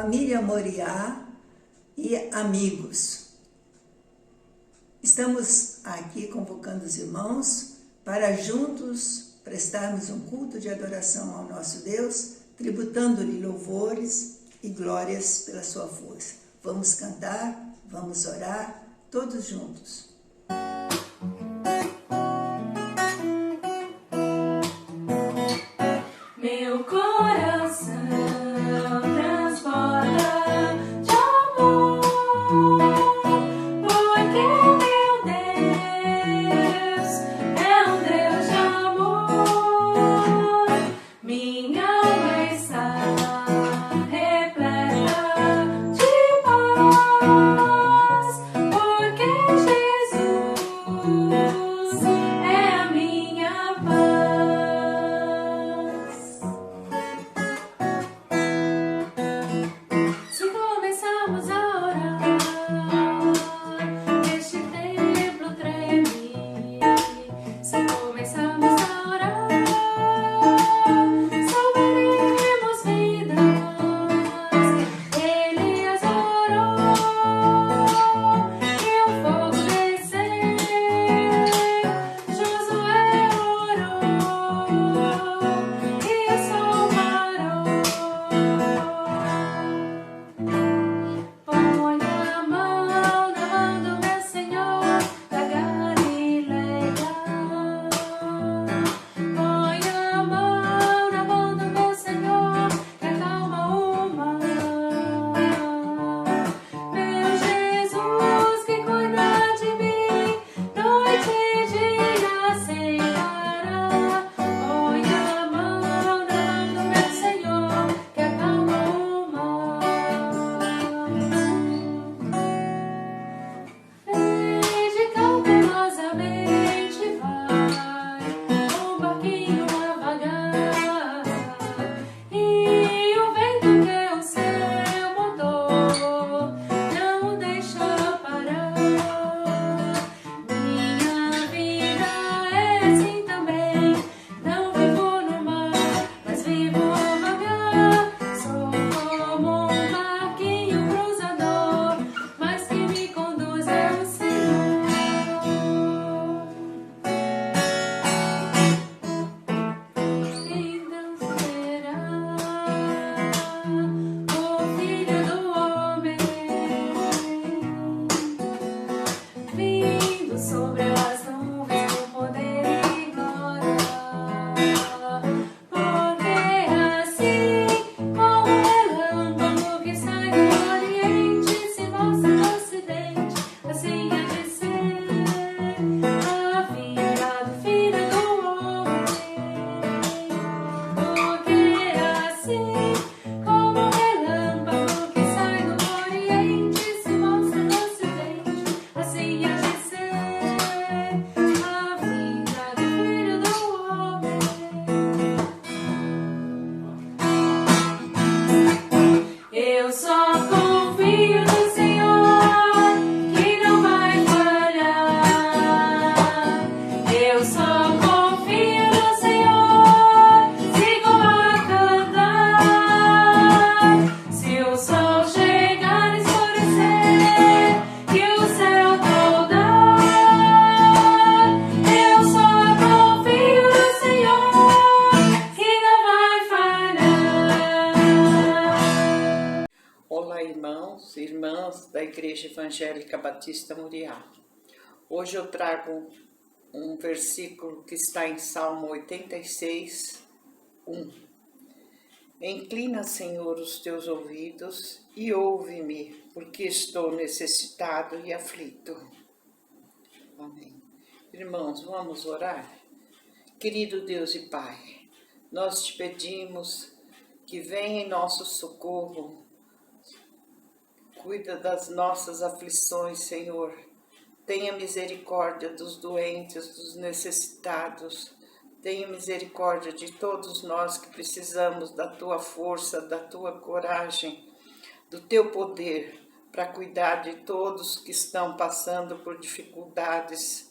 família Moriá e amigos. Estamos aqui convocando os irmãos para juntos prestarmos um culto de adoração ao nosso Deus, tributando-lhe louvores e glórias pela sua força. Vamos cantar, vamos orar, todos juntos. Meu coração transborda de amor, porque meu Deus é um Deus de amor. Minha alma está repleta de paz, porque Jesus é a minha paz. Se começarmos a orar, este templo treme. Se começarmos a orar, salvaremos vidas. Elias orou e o fogo desceu. Josué orou e o sol parou. Põe a mão do meu Senhor da Galileia. Põe a mão do meu Senhor que acalma o mar. Meu Jesus que cuida de mim, noite e dia sem parar. Põe a mão do meu Senhor que acalma o mar. Verde cautelosamente vai um barquinho a vagar, e o vento que o céu mandou não o deixa parar. Minha vida é assim também, não vivo no mar, mas vivo a vagar. Sou como um barquinho cruzador, mas quem me conduz é o Senhor. Então será o Filho do Homem vindo sobre as nuvens com poder e glória. Porque assim como o relâmpago que sai do Oriente se mostra no Ocidente, assim há de ser a vinda do Filho do Homem. Porque assim como o relâmpago que sai do Oriente se mostra no Ocidente, assim há de ser a vinda do Filho do Homem. Eu só confio no Senhor, que não vai falhar. Eu só confio no Senhor, sigo a cantar. Se o sol chegar a escurecer e o céu toldar, eu só confio no Senhor, que não vai falhar. Olá, irmãos e irmãs da Igreja Evangélica Batista Moriá. Hoje eu trago um versículo que está em Salmo 86, 1. Inclina, Senhor, os teus ouvidos e ouve-me, porque estou necessitado e aflito. Amém. Irmãos, vamos orar? Querido Deus e Pai, nós te pedimos que venha em nosso socorro. Cuida das nossas aflições, Senhor. Tenha misericórdia dos doentes, dos necessitados. Tenha misericórdia de todos nós que precisamos da Tua força, da Tua coragem, do Teu poder para cuidar de todos que estão passando por dificuldades.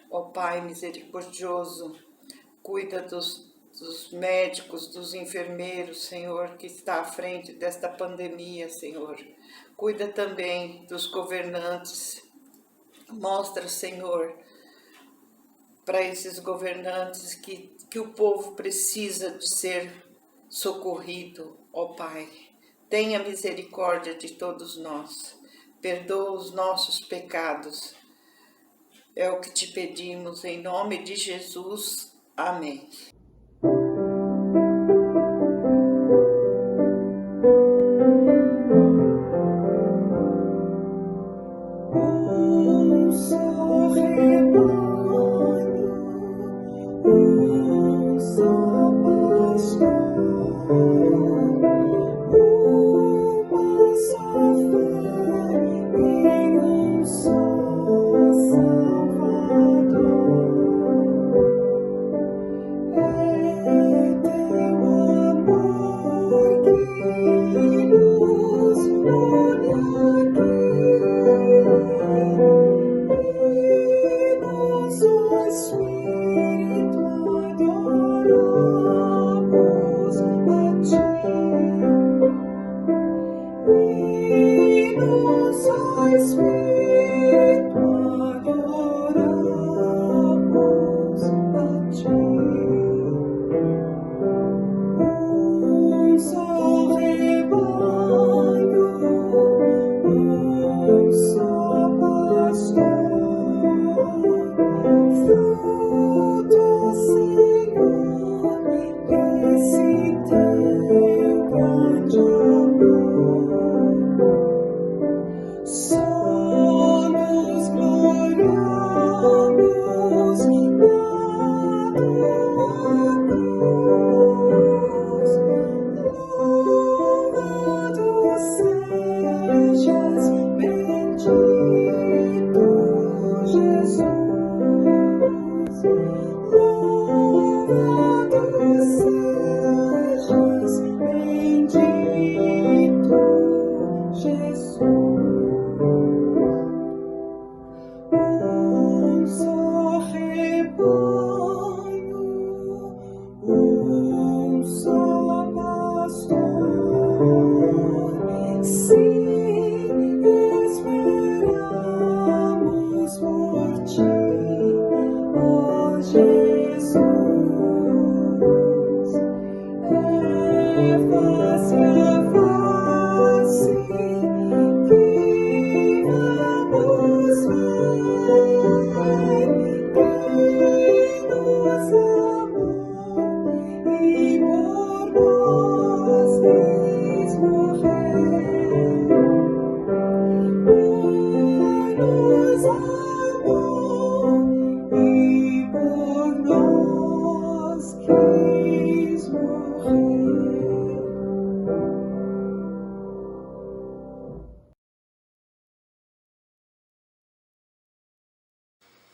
Ó Pai misericordioso, cuida dos dos médicos, dos enfermeiros, Senhor, que está à frente desta pandemia, Senhor. Cuida também dos governantes. Mostra, Senhor, para esses governantes que o povo precisa de ser socorrido, ó Pai. Tenha misericórdia de todos nós. Perdoa os nossos pecados. É o que te pedimos, em nome de Jesus. Amém.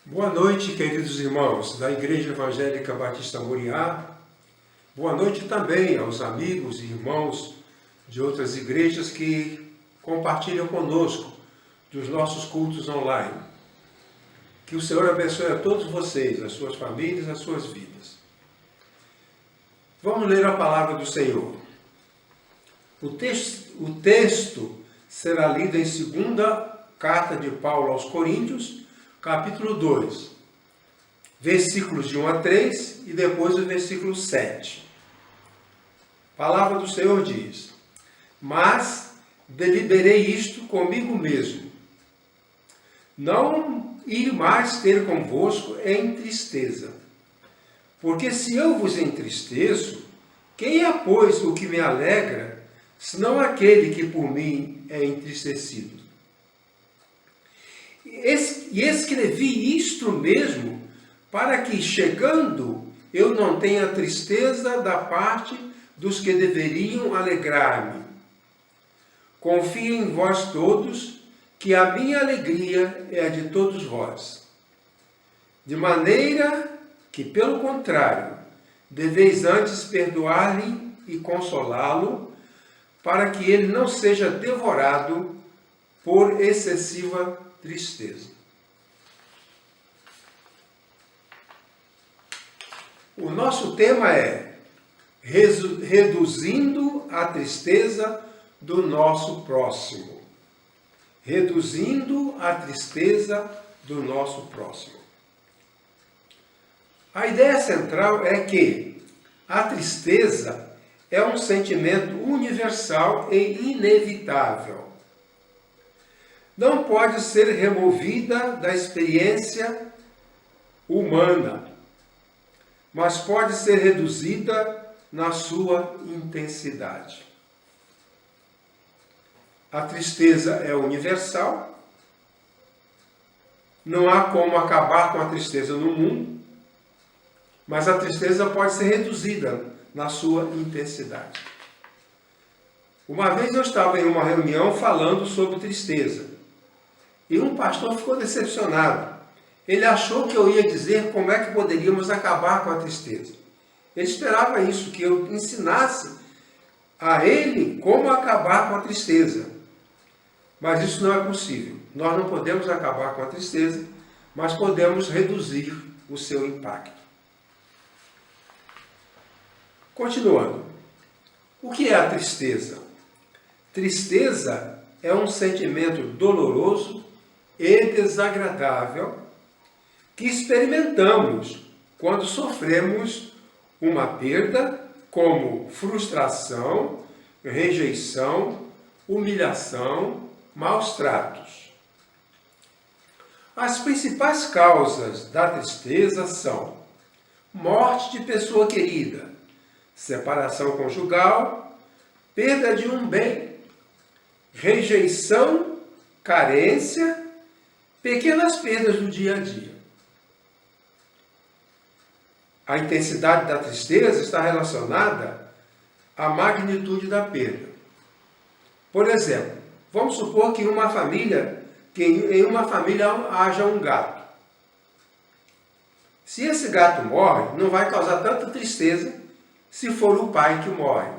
Boa noite, queridos irmãos da Igreja Evangélica Batista Moriá. Boa noite também aos amigos e irmãos de outras igrejas que compartilham conosco dos nossos cultos online. Que o Senhor abençoe a todos vocês, as suas famílias, as suas vidas. Vamos ler a palavra do Senhor. O texto será lido em 2ª carta de Paulo aos Coríntios, capítulo 2, versículos de 1 a 3 e depois o versículo 7. A palavra do Senhor diz: Mas deliberei isto comigo mesmo, não ir mais ter convosco em tristeza. Porque se eu vos entristeço, quem é, pois, o que me alegra, senão aquele que por mim é entristecido? E escrevi isto mesmo, para que, chegando, eu não tenha tristeza da parte dos que deveriam alegrar-me. Confio em vós todos, que a minha alegria é a de todos vós. De maneira que, pelo contrário, deveis antes perdoar-lhe e consolá-lo, para que ele não seja devorado por excessiva tristeza. O nosso tema é reduzindo a tristeza do nosso próximo. Reduzindo a tristeza do nosso próximo. A ideia central é que a tristeza é um sentimento universal e inevitável. Não pode ser removida da experiência humana, mas pode ser reduzida na sua intensidade. A tristeza é universal, não há como acabar com a tristeza no mundo, mas a tristeza pode ser reduzida na sua intensidade. Uma vez eu estava em uma reunião falando sobre tristeza, e um pastor ficou decepcionado. Ele achou que eu ia dizer como é que poderíamos acabar com a tristeza. Ele esperava isso, que eu ensinasse a ele como acabar com a tristeza. Mas isso não é possível. Nós não podemos acabar com a tristeza, mas podemos reduzir o seu impacto. Continuando. O que é a tristeza? Tristeza é um sentimento doloroso e desagradável que experimentamos quando sofremos uma perda, como frustração, rejeição, humilhação, maus tratos. As principais causas da tristeza são morte de pessoa querida, separação conjugal, perda de um bem, rejeição, carência, pequenas perdas do dia a dia. A intensidade da tristeza está relacionada à magnitude da perda. Por exemplo, vamos supor que em uma família haja um gato. Se esse gato morre, não vai causar tanta tristeza se for o pai que morre.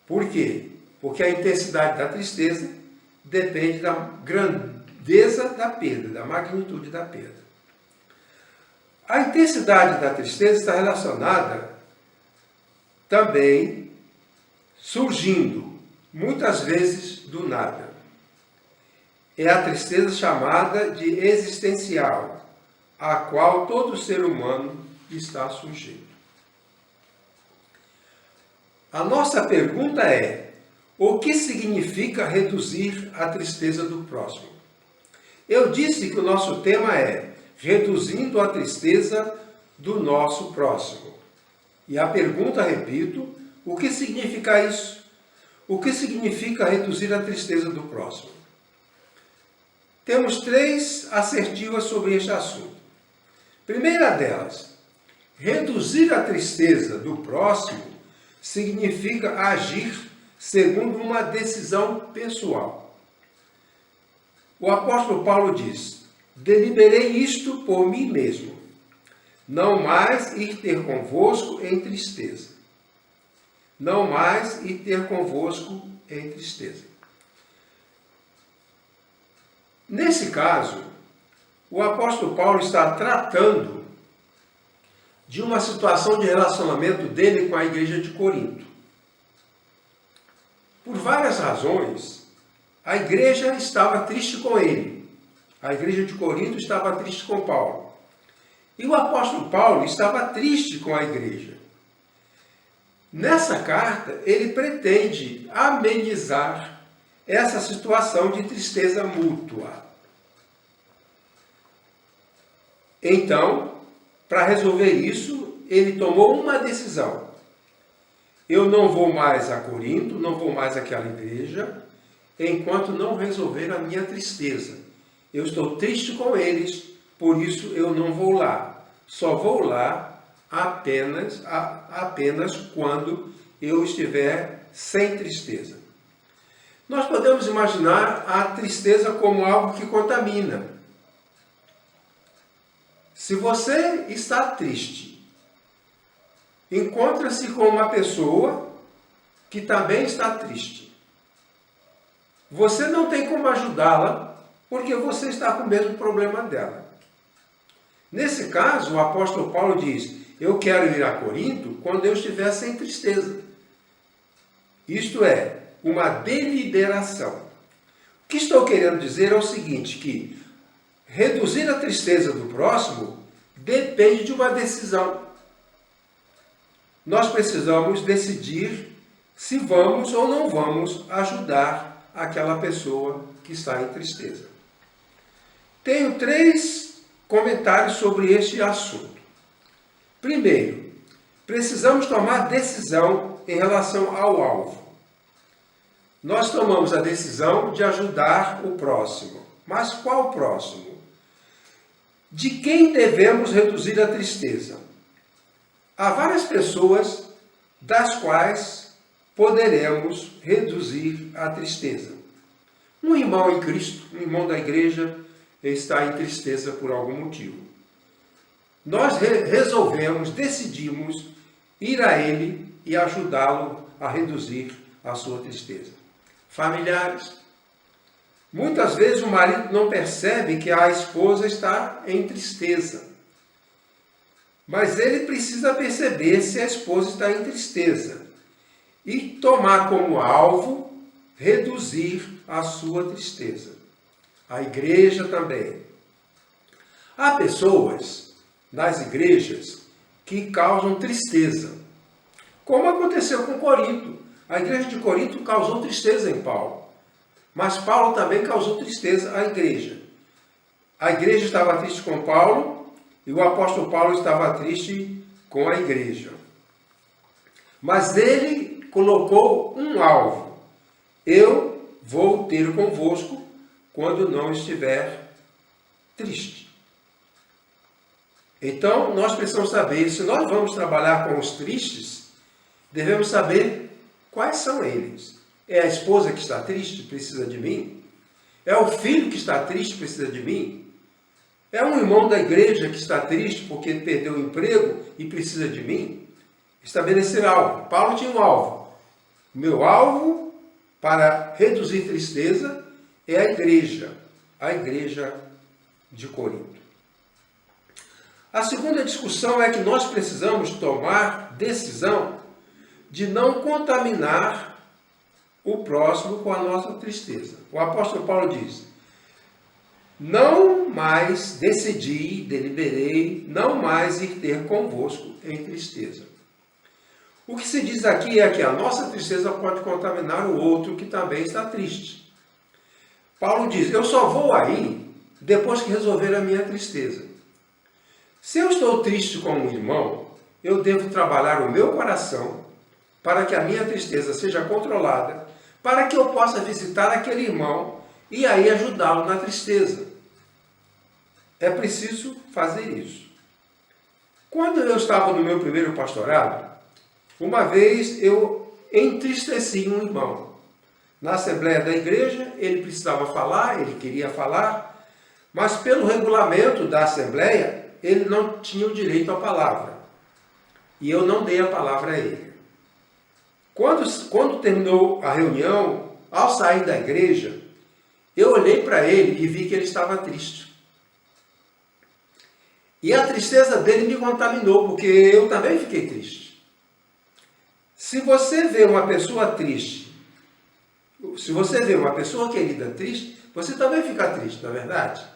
Por quê? Porque a intensidade da tristeza depende da grandeza da perda, da magnitude da perda. A intensidade da tristeza está relacionada também surgindo, muitas vezes, do nada. É a tristeza chamada de existencial, a qual todo ser humano está sujeito. A nossa pergunta é: o que significa reduzir a tristeza do próximo? Eu disse que o nosso tema é reduzindo a tristeza do nosso próximo. E a pergunta, repito, o que significa isso? O que significa reduzir a tristeza do próximo? Temos 3 assertivas sobre este assunto. Primeira delas, reduzir a tristeza do próximo significa agir segundo uma decisão pessoal. O apóstolo Paulo diz: deliberei isto por mim mesmo, não mais ir ter convosco em tristeza. Não mais ir ter convosco em tristeza. Nesse caso, o apóstolo Paulo está tratando de uma situação de relacionamento dele com a igreja de Corinto. Por várias razões, a igreja estava triste com ele. A igreja de Corinto estava triste com Paulo. E o apóstolo Paulo estava triste com a igreja. Nessa carta, ele pretende amenizar essa situação de tristeza mútua. Então, para resolver isso, ele tomou uma decisão. Eu não vou mais a Corinto, não vou mais àquela igreja, enquanto não resolver a minha tristeza. Eu estou triste com eles, por isso eu não vou lá. Só vou lá apenas quando eu estiver sem tristeza. Nós podemos imaginar a tristeza como algo que contamina. Se você está triste, encontra-se com uma pessoa que também está triste. Você não tem como ajudá-la, porque você está com o mesmo problema dela. Nesse caso, o apóstolo Paulo diz: eu quero ir a Corinto quando eu estiver sem tristeza. Isto é, uma deliberação. O que estou querendo dizer é o seguinte, que reduzir a tristeza do próximo depende de uma decisão. Nós precisamos decidir se vamos ou não vamos ajudar aquela pessoa que está em tristeza. Tenho 3 comentários sobre este assunto. Primeiro, precisamos tomar decisão em relação ao alvo. Nós tomamos a decisão de ajudar o próximo. Mas qual próximo? De quem devemos reduzir a tristeza? Há várias pessoas das quais poderemos reduzir a tristeza. Um irmão em Cristo, um irmão da igreja, está em tristeza por algum motivo. Nós decidimos ir a ele e ajudá-lo a reduzir a sua tristeza. Familiares. Muitas vezes o marido não percebe que a esposa está em tristeza. Mas ele precisa perceber se a esposa está em tristeza e tomar como alvo reduzir a sua tristeza. A igreja também. Há pessoas nas igrejas que causam tristeza, como aconteceu com Corinto. A igreja de Corinto causou tristeza em Paulo, mas Paulo também causou tristeza à igreja. A igreja estava triste com Paulo e o apóstolo Paulo estava triste com a igreja. Mas ele colocou um alvo. Eu vou ter convosco quando não estiver triste. Então, nós precisamos saber, se nós vamos trabalhar com os tristes, devemos saber quais são eles. É a esposa que está triste, precisa de mim? É o filho que está triste, precisa de mim? É um irmão da igreja que está triste porque perdeu o emprego e precisa de mim? Estabelecer alvo. Paulo tinha um alvo. Meu alvo para reduzir tristeza é a igreja de Corinto. A segunda discussão é que nós precisamos tomar decisão de não contaminar o próximo com a nossa tristeza. O apóstolo Paulo diz: não mais deliberei, não mais ir ter convosco em tristeza. O que se diz aqui é que a nossa tristeza pode contaminar o outro que também está triste. Paulo diz: eu só vou aí depois que resolver a minha tristeza. Se eu estou triste com um irmão, eu devo trabalhar o meu coração para que a minha tristeza seja controlada, para que eu possa visitar aquele irmão e aí ajudá-lo na tristeza. É preciso fazer isso. Quando eu estava no meu primeiro pastorado, uma vez eu entristeci um irmão. Na assembleia da igreja, ele precisava falar, ele queria falar, mas pelo regulamento da assembleia, ele não tinha o direito à palavra. E eu não dei a palavra a ele. Quando terminou a reunião, ao sair da igreja, eu olhei para ele e vi que ele estava triste. E a tristeza dele me contaminou, porque eu também fiquei triste. Se você vê uma pessoa triste, se você vê uma pessoa querida triste, você também fica triste, não é verdade?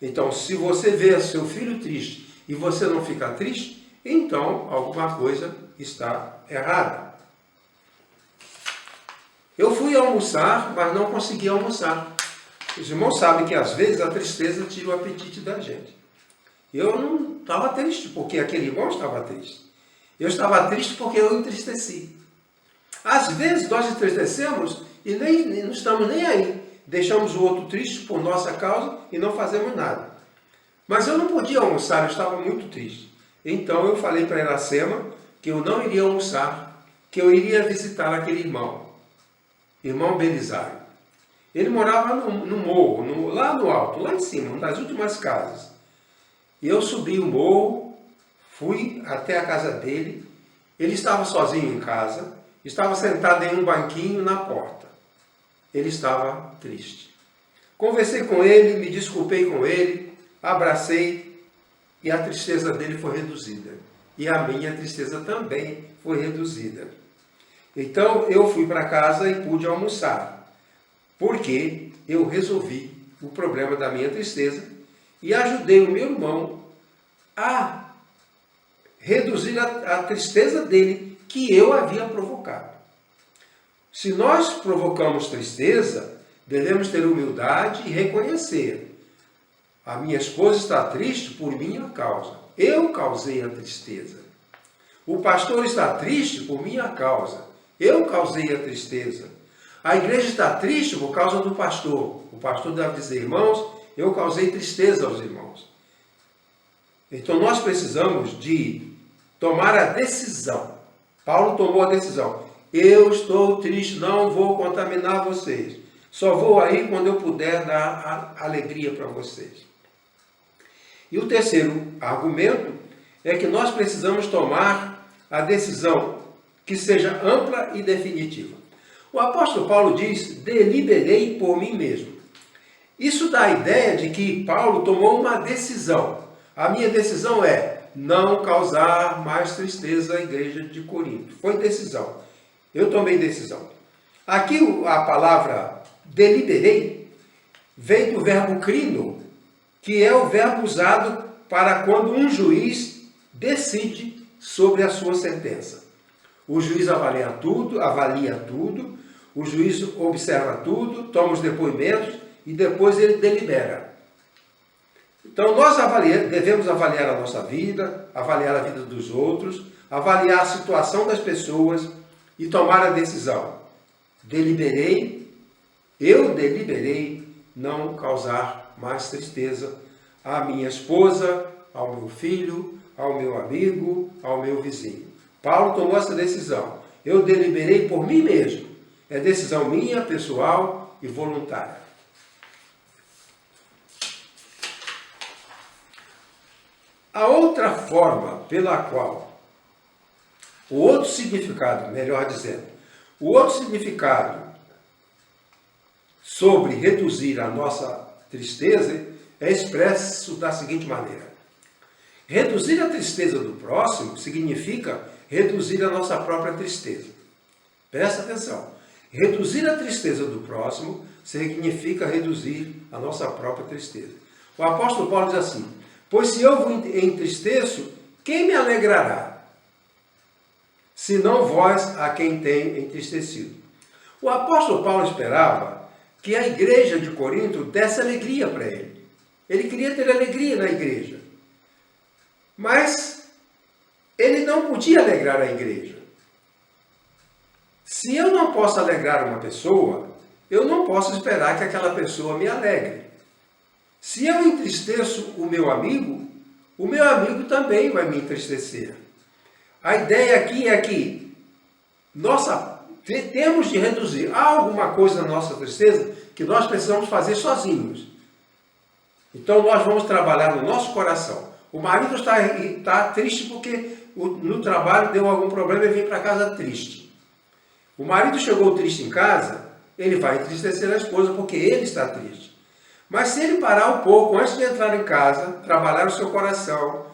Então, se você vê seu filho triste e você não fica triste, então alguma coisa está errada. Eu fui almoçar, mas não consegui almoçar. Os irmãos sabem que às vezes a tristeza tira o apetite da gente. Eu não estava triste porque aquele irmão estava triste. Eu estava triste porque eu entristeci. Às vezes nós entristecemos e não estamos nem aí. Deixamos o outro triste por nossa causa e não fazemos nada. Mas eu não podia almoçar, eu estava muito triste. Então eu falei para Iracema que eu não iria almoçar, que eu iria visitar aquele irmão Belisário. Ele morava no morro, lá no alto, lá em cima, uma das últimas casas. E eu subi o morro, fui até a casa dele. Ele estava sozinho em casa, estava sentado em um banquinho na porta. Ele estava triste. Conversei com ele, me desculpei com ele, abracei e a tristeza dele foi reduzida. e a minha tristeza também foi reduzida. Então eu fui para casa e pude almoçar, porque eu resolvi o problema da minha tristeza e ajudei o meu irmão a reduzir a tristeza dele que eu havia provocado. Se nós provocamos tristeza, devemos ter humildade e reconhecer: a minha esposa está triste por minha causa. Eu causei a tristeza. O pastor está triste por minha causa. Eu causei a tristeza. A igreja está triste por causa do pastor. O pastor deve dizer: irmãos, eu causei tristeza aos irmãos. Então nós precisamos de tomar a decisão. Paulo tomou a decisão. Eu estou triste, não vou contaminar vocês. Só vou aí quando eu puder dar alegria para vocês. E o terceiro argumento é que nós precisamos tomar a decisão que seja ampla e definitiva. O apóstolo Paulo diz: deliberei por mim mesmo. Isso dá a ideia de que Paulo tomou uma decisão. A minha decisão é não causar mais tristeza à igreja de Corinto. Foi decisão. Eu tomei decisão. Aqui a palavra deliberei vem do verbo crino, que é o verbo usado para quando um juiz decide sobre a sua sentença. O juiz avalia tudo, o juiz observa tudo, toma os depoimentos e depois ele delibera. Então nós devemos avaliar a nossa vida, avaliar a vida dos outros, avaliar a situação das pessoas e tomar a decisão. Eu deliberei não causar mais tristeza à minha esposa, ao meu filho, ao meu amigo, ao meu vizinho. Paulo tomou essa decisão. Eu deliberei por mim mesmo. É decisão minha, pessoal e voluntária. A outra forma pela qual, o outro significado, melhor dizendo, o outro significado sobre reduzir a nossa tristeza é expresso da seguinte maneira: reduzir a tristeza do próximo significa reduzir a nossa própria tristeza. Presta atenção. Reduzir a tristeza do próximo significa reduzir a nossa própria tristeza. O apóstolo Paulo diz assim: pois se eu vos entristeço, quem me alegrará? Senão vós a quem tem entristecido. O apóstolo Paulo esperava que a igreja de Corinto desse alegria para ele. Ele queria ter alegria na igreja. Mas ele não podia alegrar a igreja. Se eu não posso alegrar uma pessoa, eu não posso esperar que aquela pessoa me alegre. Se eu entristeço o meu amigo também vai me entristecer. A ideia aqui é que temos de reduzir. Há alguma coisa na nossa tristeza que nós precisamos fazer sozinhos. Então nós vamos trabalhar no nosso coração. O marido está triste porque no trabalho deu algum problema e veio para casa triste. O marido chegou triste em casa, ele vai entristecer a esposa porque ele está triste. Mas se ele parar um pouco antes de entrar em casa, trabalhar o seu coração,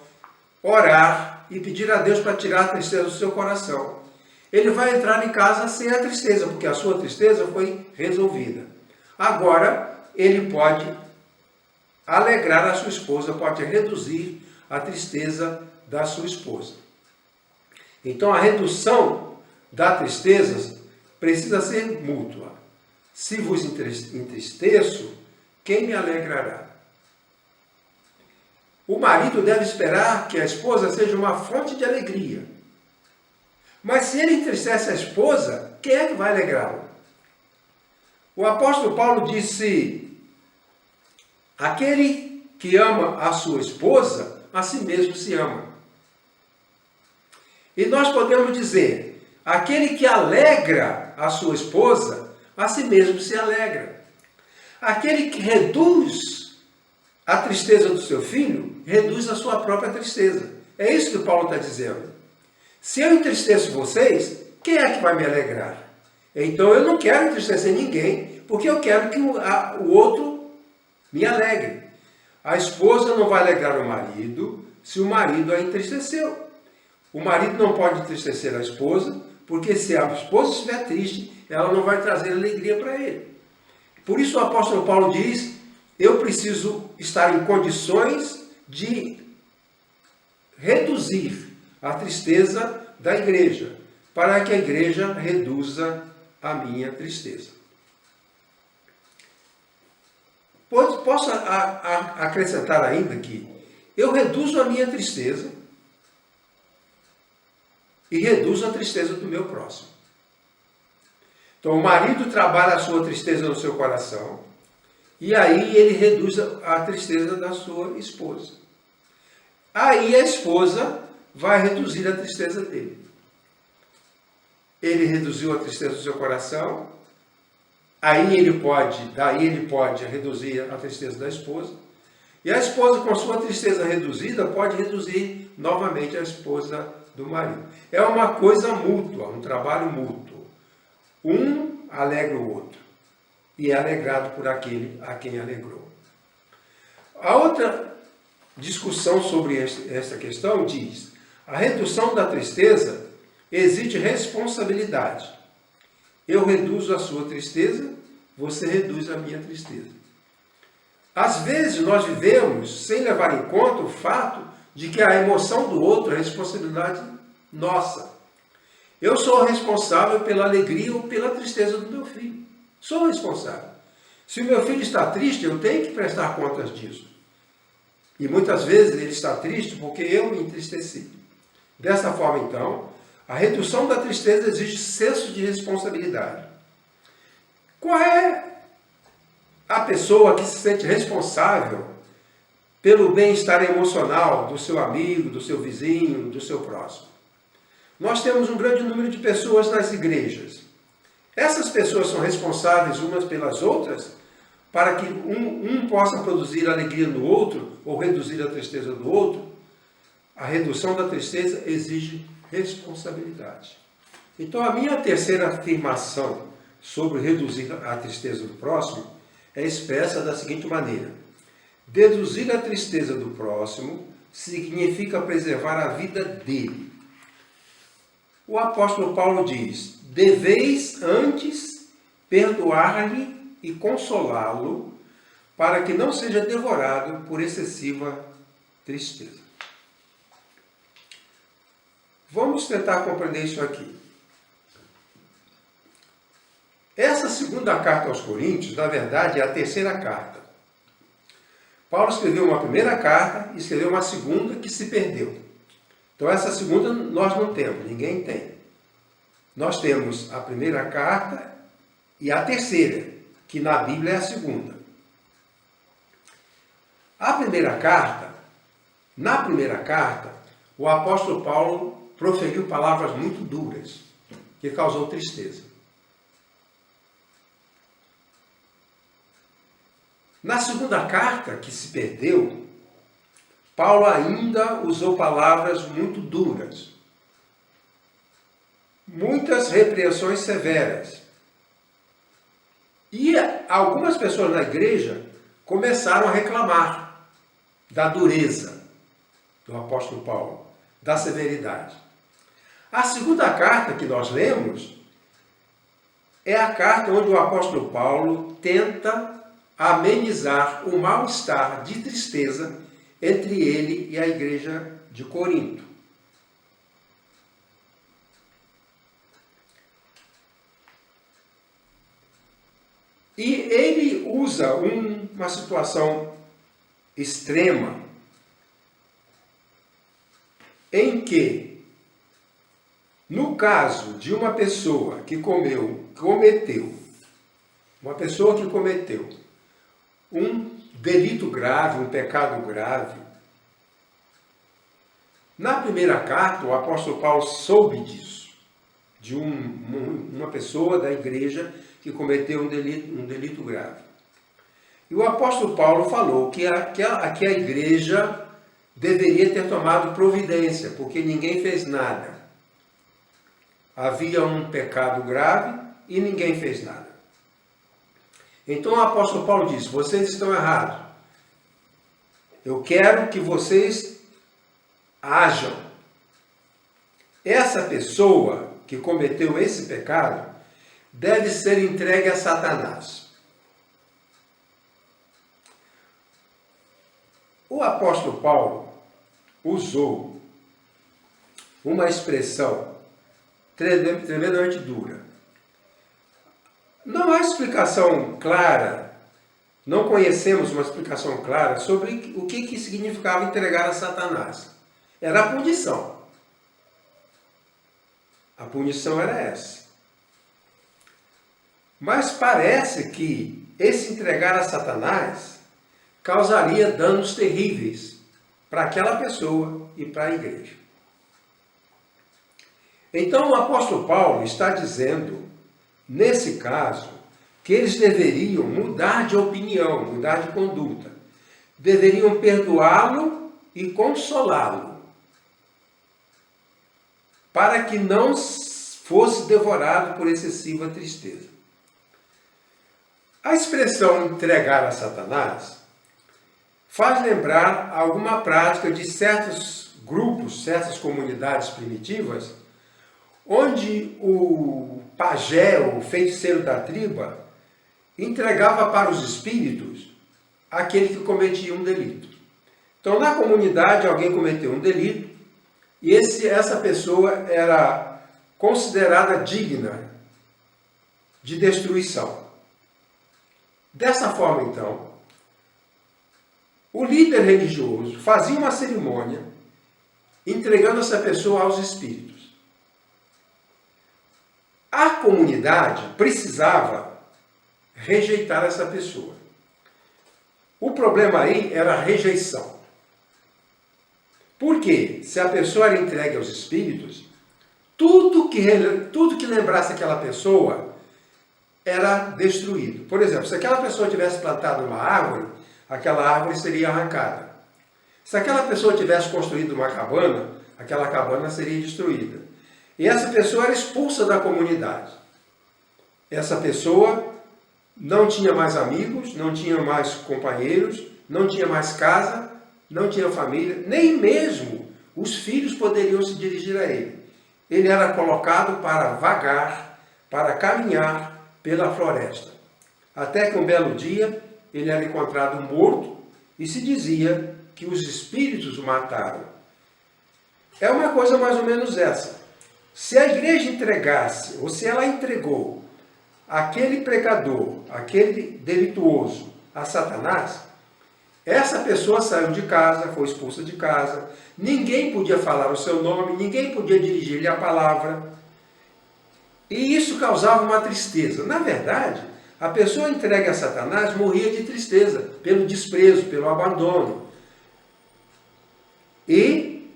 orar e pedir a Deus para tirar a tristeza do seu coração, ele vai entrar em casa sem a tristeza, porque a sua tristeza foi resolvida. Agora, ele pode alegrar a sua esposa, pode reduzir a tristeza da sua esposa. Então, a redução da tristeza precisa ser mútua. Se vos entristeço, quem me alegrará? O marido deve esperar que a esposa seja uma fonte de alegria. Mas se ele entristece a esposa, quem é que vai alegrá-lo? O apóstolo Paulo disse: aquele que ama a sua esposa, a si mesmo se ama. E nós podemos dizer: aquele que alegra a sua esposa, a si mesmo se alegra. Aquele que reduz a tristeza do seu filho, reduz a sua própria tristeza. É isso que Paulo está dizendo. Se eu entristeço vocês, quem é que vai me alegrar? Então eu não quero entristecer ninguém, porque eu quero que o outro me alegre. A esposa não vai alegrar o marido se o marido a entristeceu. O marido não pode entristecer a esposa, porque se a esposa estiver triste, ela não vai trazer alegria para ele. Por isso o apóstolo Paulo diz, eu preciso estar em condições de reduzir a tristeza da igreja, para que a igreja reduza a minha tristeza. Posso acrescentar ainda que eu reduzo a minha tristeza e reduzo a tristeza do meu próximo. Então, o marido trabalha a sua tristeza no seu coração e aí ele reduz a tristeza da sua esposa. Aí a esposa vai reduzir a tristeza dele. Ele reduziu a tristeza do seu coração, daí ele pode reduzir a tristeza da esposa. E a esposa, com sua tristeza reduzida, pode reduzir novamente a esposa do marido. É uma coisa mútua, um trabalho mútuo. Um alegra o outro e é alegrado por aquele a quem alegrou. A outra discussão sobre esta questão diz: a redução da tristeza exige responsabilidade. Eu reduzo a sua tristeza, você reduz a minha tristeza. Às vezes nós vivemos sem levar em conta o fato de que a emoção do outro é responsabilidade nossa. Eu sou responsável pela alegria ou pela tristeza do meu filho. Sou responsável. Se o meu filho está triste, eu tenho que prestar contas disso. E muitas vezes ele está triste porque eu me entristeci. Dessa forma, então, a redução da tristeza exige senso de responsabilidade. Qual é a pessoa que se sente responsável pelo bem-estar emocional do seu amigo, do seu vizinho, do seu próximo? Nós temos um grande número de pessoas nas igrejas. Essas pessoas são responsáveis umas pelas outras para que um possa produzir alegria no outro ou reduzir a tristeza do outro? A redução da tristeza exige responsabilidade. Então, a minha terceira afirmação sobre reduzir a tristeza do próximo é expressa da seguinte maneira: reduzir a tristeza do próximo significa preservar a vida dele. O apóstolo Paulo diz: deveis antes perdoar-lhe e consolá-lo, para que não seja devorado por excessiva tristeza. Vamos tentar compreender isso aqui. Essa segunda carta aos Coríntios, na verdade, é a terceira carta. Paulo escreveu uma primeira carta e escreveu uma segunda que se perdeu. Então, essa segunda nós não temos, ninguém tem. Nós temos a primeira carta e a terceira, que na Bíblia é a segunda. Na primeira carta, o apóstolo Paulo proferiu palavras muito duras, que causou tristeza. Na segunda carta, que se perdeu, Paulo ainda usou palavras muito duras, muitas repreensões severas. E algumas pessoas na igreja começaram a reclamar da dureza do apóstolo Paulo, da severidade. A segunda carta que nós lemos é a carta onde o apóstolo Paulo tenta amenizar o mal-estar de tristeza entre ele e a igreja de Corinto. E ele usa uma situação extrema em que, no caso de uma pessoa que cometeu um delito grave, um pecado grave, na primeira carta o apóstolo Paulo soube disso, de uma pessoa da igreja que cometeu um delito grave. E o apóstolo Paulo falou que a igreja deveria ter tomado providência, porque ninguém fez nada. Havia um pecado grave e ninguém fez nada. Então o apóstolo Paulo disse: vocês estão errados. Eu quero que vocês ajam. essa pessoa que cometeu esse pecado deve ser entregue a Satanás. O apóstolo Paulo usou uma expressão tremendamente dura. Não há explicação clara, não conhecemos uma explicação clara sobre o que significava entregar a Satanás. Era a punição. A punição era essa. Mas parece que esse entregar a Satanás causaria danos terríveis para aquela pessoa e para a igreja. Então o apóstolo Paulo está dizendo, nesse caso, que eles deveriam mudar de opinião, mudar de conduta. Deveriam perdoá-lo e consolá-lo, para que não fosse devorado por excessiva tristeza. A expressão entregar a Satanás faz lembrar alguma prática de certos grupos, certas comunidades primitivas, onde o pajé, o feiticeiro da tribo, entregava para os espíritos aquele que cometia um delito. Então, na comunidade, alguém cometeu um delito e essa pessoa era considerada digna de destruição. Dessa forma, então, o líder religioso fazia uma cerimônia entregando essa pessoa aos espíritos. A comunidade precisava rejeitar essa pessoa. O problema aí era a rejeição. Por quê? Se a pessoa era entregue aos espíritos, tudo que lembrasse aquela pessoa era destruído. Por exemplo, se aquela pessoa tivesse plantado uma árvore, aquela árvore seria arrancada. Se aquela pessoa tivesse construído uma cabana, aquela cabana seria destruída. E essa pessoa era expulsa da comunidade. Essa pessoa não tinha mais amigos, não tinha mais companheiros, não tinha mais casa, não tinha família, nem mesmo os filhos poderiam se dirigir a ele. Ele era colocado para vagar, para caminhar pela floresta. Até que um belo dia ele era encontrado morto e se dizia que os espíritos o mataram. É uma coisa mais ou menos essa. Se a igreja entregasse, ou se ela entregou aquele pecador, aquele delituoso a Satanás, essa pessoa saiu de casa, foi expulsa de casa, ninguém podia falar o seu nome, ninguém podia dirigir-lhe a palavra. E isso causava uma tristeza. Na verdade, a pessoa entregue a Satanás morria de tristeza, pelo desprezo, pelo abandono. E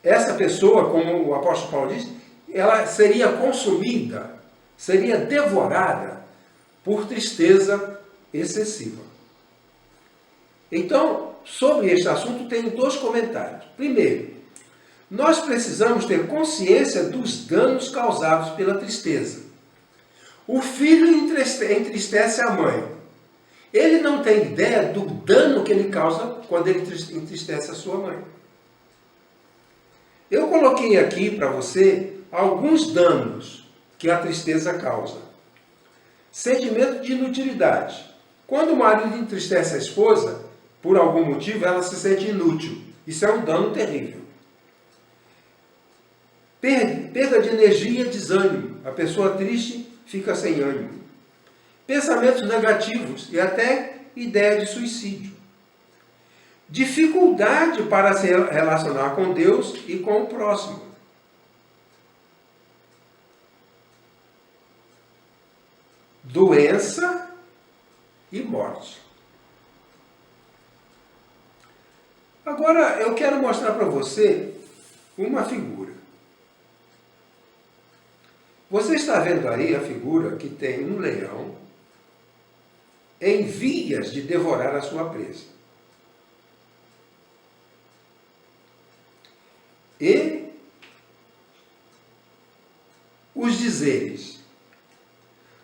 essa pessoa, como o apóstolo Paulo diz, ela seria consumida, seria devorada por tristeza excessiva. Então, sobre este assunto, tenho dois comentários. Primeiro, nós precisamos ter consciência dos danos causados pela tristeza. O filho entristece a mãe. Ele não tem ideia do dano que ele causa quando ele entristece a sua mãe. Eu coloquei aqui para você alguns danos que a tristeza causa. Sentimento de inutilidade. Quando o marido entristece a esposa, por algum motivo, ela se sente inútil. Isso é um dano terrível. Perda de energia e desânimo. A pessoa triste fica sem ânimo. Pensamentos negativos e até ideia de suicídio. Dificuldade para se relacionar com Deus e com o próximo. Doença e morte. Agora eu quero mostrar para você uma figura. Você está vendo aí a figura que tem um leão em vias de devorar a sua presa. E os dizeres: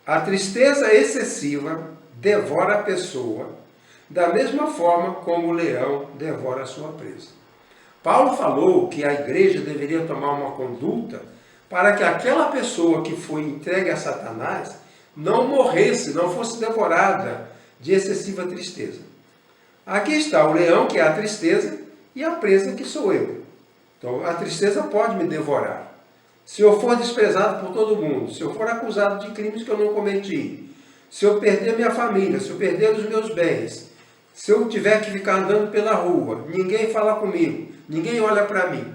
a tristeza excessiva devora a pessoa da mesma forma como o leão devora a sua presa. Paulo falou que a igreja deveria tomar uma conduta para que aquela pessoa que foi entregue a Satanás não morresse, não fosse devorada de excessiva tristeza. Aqui está o leão, que é a tristeza, e a presa, que sou eu. Então, a tristeza pode me devorar. Se eu for desprezado por todo mundo, se eu for acusado de crimes que eu não cometi, se eu perder minha família, se eu perder os meus bens, se eu tiver que ficar andando pela rua, ninguém fala comigo, ninguém olha para mim.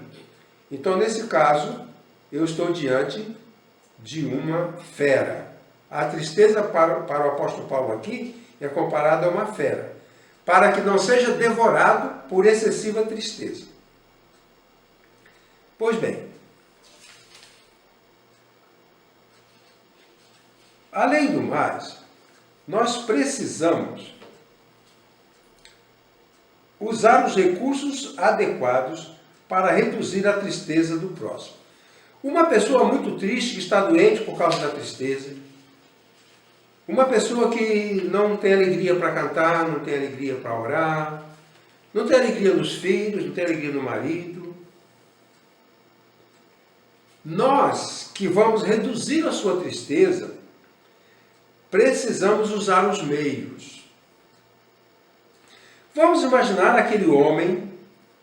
Então, nesse caso, eu estou diante de uma fera. A tristeza para o apóstolo Paulo aqui é comparada a uma fera, para que não seja devorado por excessiva tristeza. Pois bem, além do mais, nós precisamos usar os recursos adequados para reduzir a tristeza do próximo. Uma pessoa muito triste, que está doente por causa da tristeza, uma pessoa que não tem alegria para cantar, não tem alegria para orar, não tem alegria nos filhos, não tem alegria no marido. Nós que vamos reduzir a sua tristeza, precisamos usar os meios. Vamos imaginar aquele homem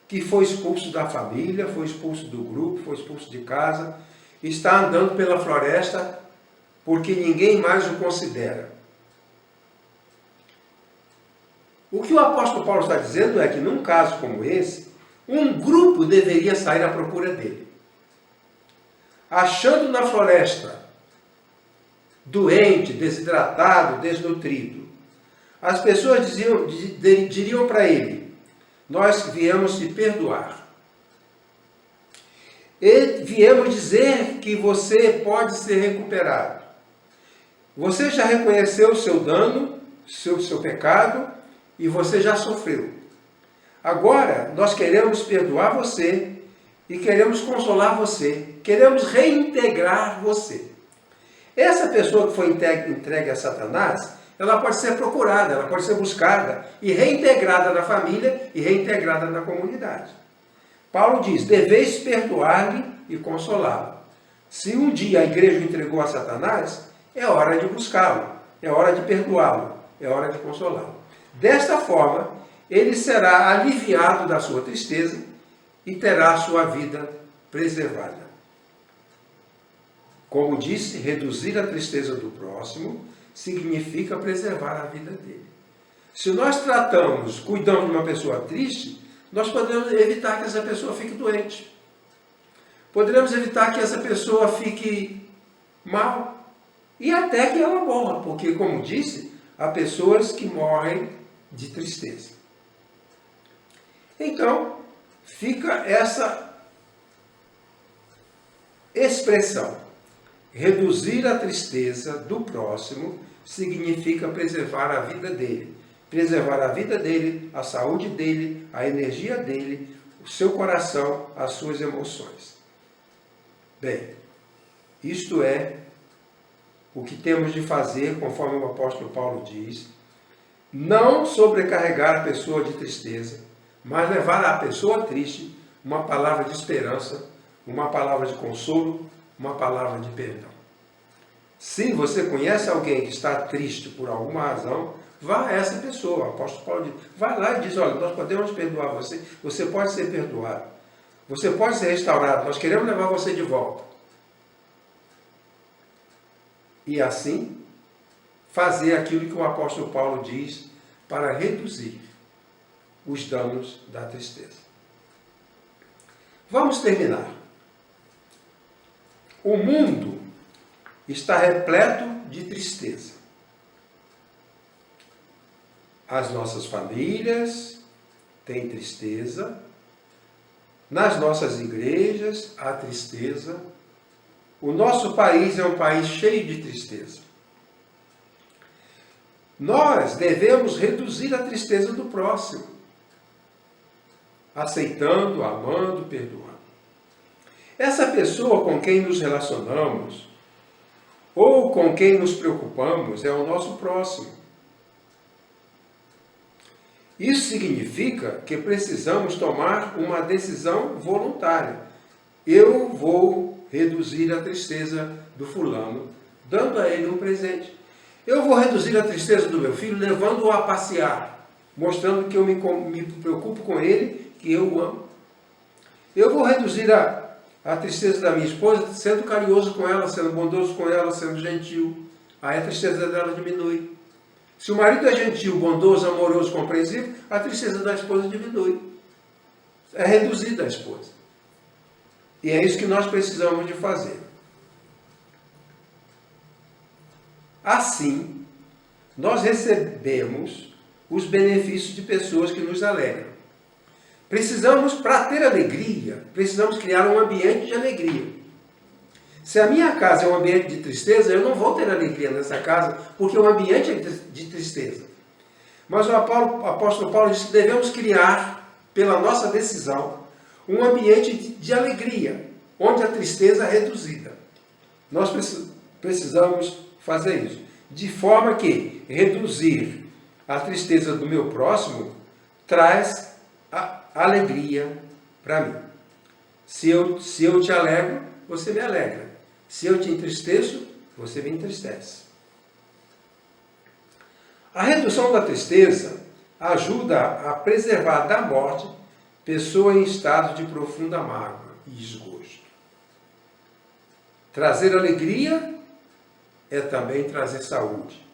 que foi expulso da família, foi expulso do grupo, foi expulso de casa, está andando pela floresta porque ninguém mais o considera. O que o apóstolo Paulo está dizendo é que, num caso como esse, um grupo deveria sair à procura dele. Achando na floresta, doente, desidratado, desnutrido, as pessoas diriam para ele: nós viemos te perdoar. E viemos dizer que você pode ser recuperado. Você já reconheceu o seu dano, seu pecado, e você já sofreu. Agora, nós queremos perdoar você e queremos consolar você. Queremos reintegrar você. Essa pessoa que foi entregue a Satanás, ela pode ser procurada, ela pode ser buscada e reintegrada na família e reintegrada na comunidade. Paulo diz: deveis perdoar-lhe e consolá-lo. Se um dia a igreja o entregou a Satanás, é hora de buscá-lo, é hora de perdoá-lo, é hora de consolá-lo. Desta forma, ele será aliviado da sua tristeza e terá a sua vida preservada. Como disse, reduzir a tristeza do próximo significa preservar a vida dele. Se nós cuidamos de uma pessoa triste, nós podemos evitar que essa pessoa fique doente. Poderemos evitar que essa pessoa fique mal. E até que ela morra, porque, como disse, há pessoas que morrem de tristeza. Então, fica essa expressão. Reduzir a tristeza do próximo significa preservar a vida dele. Preservar a vida dele, a saúde dele, a energia dele, o seu coração, as suas emoções. Bem, isto é o que temos de fazer, conforme o apóstolo Paulo diz: não sobrecarregar a pessoa de tristeza, mas levar à pessoa triste uma palavra de esperança, uma palavra de consolo, uma palavra de perdão. Se você conhece alguém que está triste por alguma razão, vá a essa pessoa. O apóstolo Paulo diz: vai lá e diz: olha, nós podemos perdoar você, você pode ser perdoado, você pode ser restaurado, nós queremos levar você de volta. E assim, fazer aquilo que o apóstolo Paulo diz para reduzir os danos da tristeza. Vamos terminar. O mundo está repleto de tristeza. As nossas famílias têm tristeza, nas nossas igrejas há tristeza, o nosso país é um país cheio de tristeza. Nós devemos reduzir a tristeza do próximo, aceitando, amando, perdoando. Essa pessoa com quem nos relacionamos, ou com quem nos preocupamos, é o nosso próximo. Isso significa que precisamos tomar uma decisão voluntária. Eu vou reduzir a tristeza do fulano, dando a ele um presente. Eu vou reduzir a tristeza do meu filho, levando-o a passear, mostrando que eu me preocupo com ele, que eu o amo. Eu vou reduzir a tristeza da minha esposa, sendo carinhoso com ela, sendo bondoso com ela, sendo gentil. Aí a tristeza dela diminui. Se o marido é gentil, bondoso, amoroso, compreensivo, a tristeza da esposa diminui. É reduzida a esposa. E é isso que nós precisamos de fazer. Assim, nós recebemos os benefícios de pessoas que nos alegram. Precisamos, para ter alegria, precisamos criar um ambiente de alegria. Se a minha casa é um ambiente de tristeza, eu não vou ter alegria nessa casa, porque o ambiente é de tristeza. Mas o apóstolo Paulo diz que devemos criar, pela nossa decisão, um ambiente de alegria, onde a tristeza é reduzida. Nós precisamos fazer isso, de forma que reduzir a tristeza do meu próximo traz a alegria para mim. Se eu te alegro, você me alegra. Se eu te entristeço, você me entristece. A redução da tristeza ajuda a preservar da morte pessoa em estado de profunda mágoa e desgosto. Trazer alegria é também trazer saúde.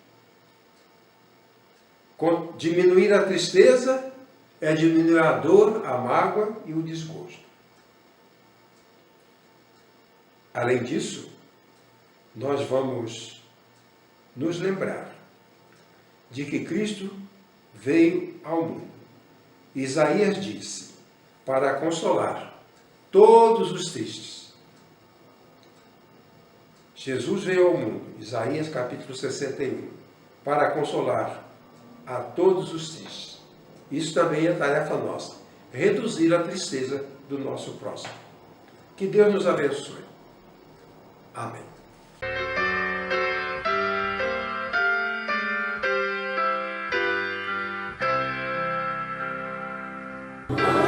Diminuir a tristeza é diminuir a dor, a mágoa e o desgosto. Além disso, nós vamos nos lembrar de que Cristo veio ao mundo. Isaías disse, para consolar todos os tristes. Jesus veio ao mundo, Isaías capítulo 61, para consolar a todos os tristes. Isso também é tarefa nossa, reduzir a tristeza do nosso próximo. Que Deus nos abençoe. Amém. Oh